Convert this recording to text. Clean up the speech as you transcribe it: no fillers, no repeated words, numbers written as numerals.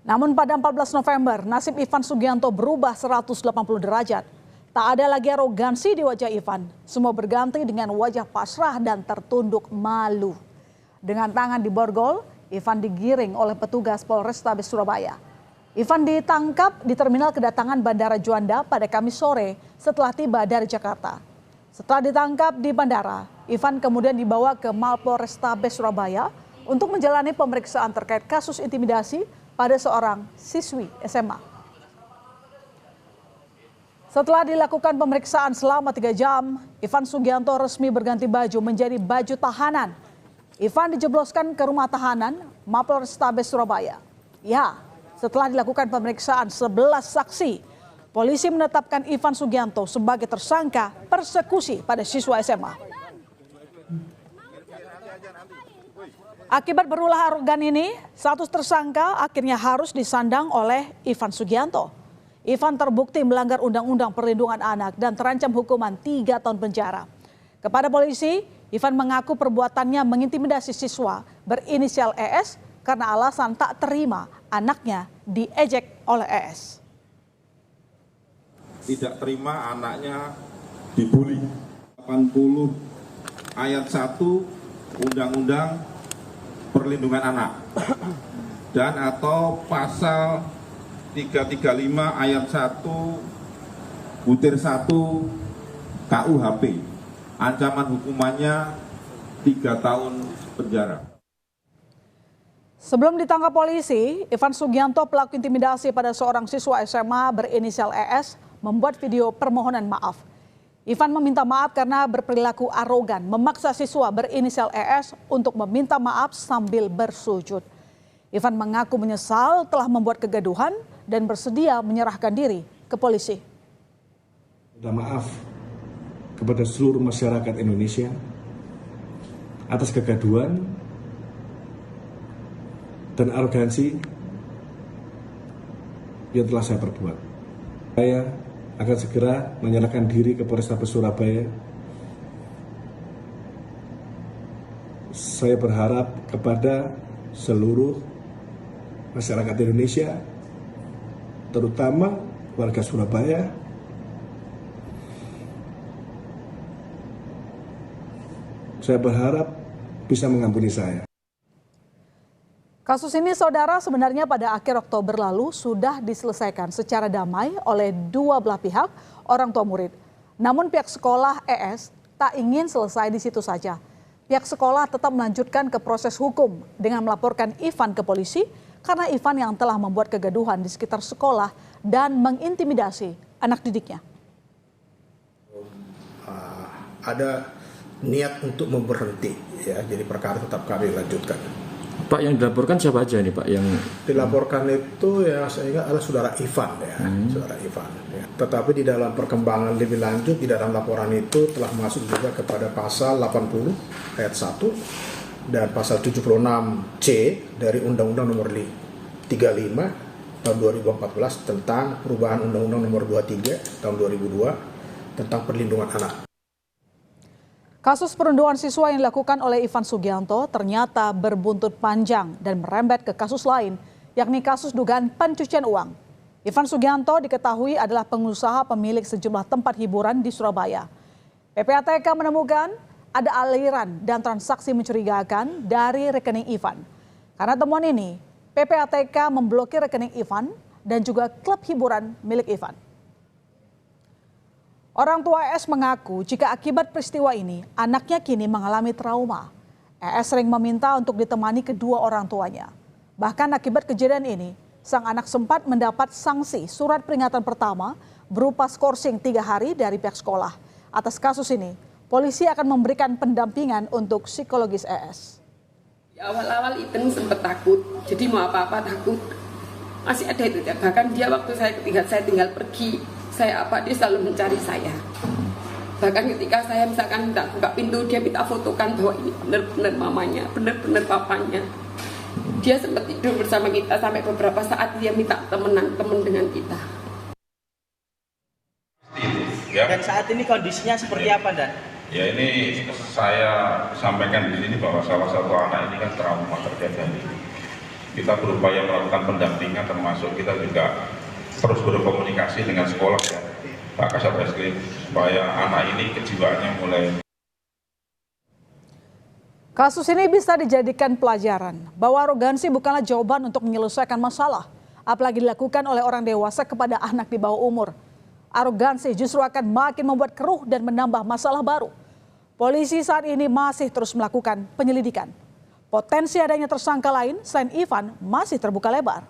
Namun pada 14 November, nasib Ivan Sugianto berubah 180 derajat. Tak ada lagi arogansi di wajah Ivan. Semua berganti dengan wajah pasrah dan tertunduk malu. Dengan tangan diborgol, Ivan digiring oleh petugas Polrestabes Surabaya. Ivan ditangkap di terminal kedatangan Bandara Juanda pada Kamis sore setelah tiba dari Jakarta. Setelah ditangkap di bandara, Ivan kemudian dibawa ke Mapolrestabes Surabaya untuk menjalani pemeriksaan terkait kasus intimidasi pada seorang siswi SMA. Setelah dilakukan pemeriksaan selama 3 jam, Ivan Sugianto resmi berganti baju menjadi baju tahanan. Ivan dijebloskan ke rumah tahanan Mapolrestabes Surabaya. Ya, setelah dilakukan pemeriksaan 11 saksi, polisi menetapkan Ivan Sugianto sebagai tersangka persekusi pada siswa SMA. Akibat berulah arogan ini, status tersangka akhirnya harus disandang oleh Ivan Sugianto. Ivan terbukti melanggar Undang-Undang Perlindungan Anak dan terancam hukuman 3 tahun penjara. Kepada polisi, Ivan mengaku perbuatannya mengintimidasi siswa berinisial ES karena alasan tak terima anaknya diejek oleh ES. Tidak terima anaknya dibully. 80 ayat 1 Undang-Undang Perlindungan Anak dan atau pasal 335 ayat 1 butir 1 KUHP. Ancaman hukumannya 3 tahun penjara. Sebelum ditangkap polisi, Ivan Sugianto, pelaku intimidasi pada seorang siswa SMA berinisial ES, membuat video permohonan maaf. Ivan meminta maaf karena berperilaku arogan, memaksa siswa berinisial ES untuk meminta maaf sambil bersujud. Ivan mengaku menyesal telah membuat kegaduhan dan bersedia menyerahkan diri ke polisi. Minta maaf kepada seluruh masyarakat Indonesia atas kegaduhan dan arogansi yang telah saya perbuat. Saya akan segera menyerahkan diri ke Polrestabes Surabaya. Saya berharap kepada seluruh masyarakat Indonesia, terutama warga Surabaya, saya berharap bisa mengampuni saya. Kasus ini, saudara, sebenarnya pada akhir Oktober lalu sudah diselesaikan secara damai oleh dua belah pihak, orang tua murid. Namun pihak sekolah ES tak ingin selesai di situ saja. Pihak sekolah tetap melanjutkan ke proses hukum dengan melaporkan Ivan ke polisi karena Ivan yang telah membuat kegaduhan di sekitar sekolah dan mengintimidasi anak didiknya. Ada niat untuk memberhenti, ya, jadi perkara tetap kami lanjutkan. Pak, yang dilaporkan siapa aja nih Pak? Yang dilaporkan itu ya saya ingat adalah saudara Ivan, ya, saudara Ivan. Ya. Tetapi di dalam perkembangan lebih lanjut di dalam laporan itu telah masuk juga kepada pasal 80 ayat 1 dan pasal 76C dari Undang-Undang Nomor 35 tahun 2014 tentang perubahan Undang-Undang Nomor 23 tahun 2002 tentang perlindungan anak. Kasus perundungan siswa yang dilakukan oleh Ivan Sugianto ternyata berbuntut panjang dan merembet ke kasus lain, yakni kasus dugaan pencucian uang. Ivan Sugianto diketahui adalah pengusaha pemilik sejumlah tempat hiburan di Surabaya. PPATK menemukan ada aliran dan transaksi mencurigakan dari rekening Ivan. Karena temuan ini, PPATK memblokir rekening Ivan dan juga klub hiburan milik Ivan. Orang tua ES mengaku jika akibat peristiwa ini, anaknya kini mengalami trauma. ES sering meminta untuk ditemani kedua orang tuanya. Bahkan akibat kejadian ini, sang anak sempat mendapat sanksi surat peringatan pertama berupa skorsing 3 hari dari pihak sekolah. Atas kasus ini, polisi akan memberikan pendampingan untuk psikologis ES. Di awal-awal itu sempat takut, jadi mau apa-apa takut. Masih ada itu, bahkan dia waktu saya tinggal pergi, saya apa dia selalu mencari saya. Bahkan ketika saya misalkan minta buka pintu, dia minta fotokan bahwa ini benar-benar mamanya, benar-benar papanya. Dia sempat tidur bersama kita sampai beberapa saat dia minta temen dengan kita. Dan saat ini kondisinya seperti apa, Dan? Ya, ini saya sampaikan di sini bahwa salah satu anak ini kan trauma terkait dengan ini. kita berupaya melakukan pendampingan, termasuk kita juga terus berkomunikasi dengan sekolah ya, Pak Kasat Reskrim, supaya anak ini kejiwaannya mulai. Kasus ini bisa dijadikan pelajaran bahwa arogansi bukanlah jawaban untuk menyelesaikan masalah, apalagi dilakukan oleh orang dewasa kepada anak di bawah umur. Arogansi justru akan makin membuat keruh dan menambah masalah baru. Polisi saat ini masih terus melakukan penyelidikan. Potensi adanya tersangka lain selain Ivan masih terbuka lebar.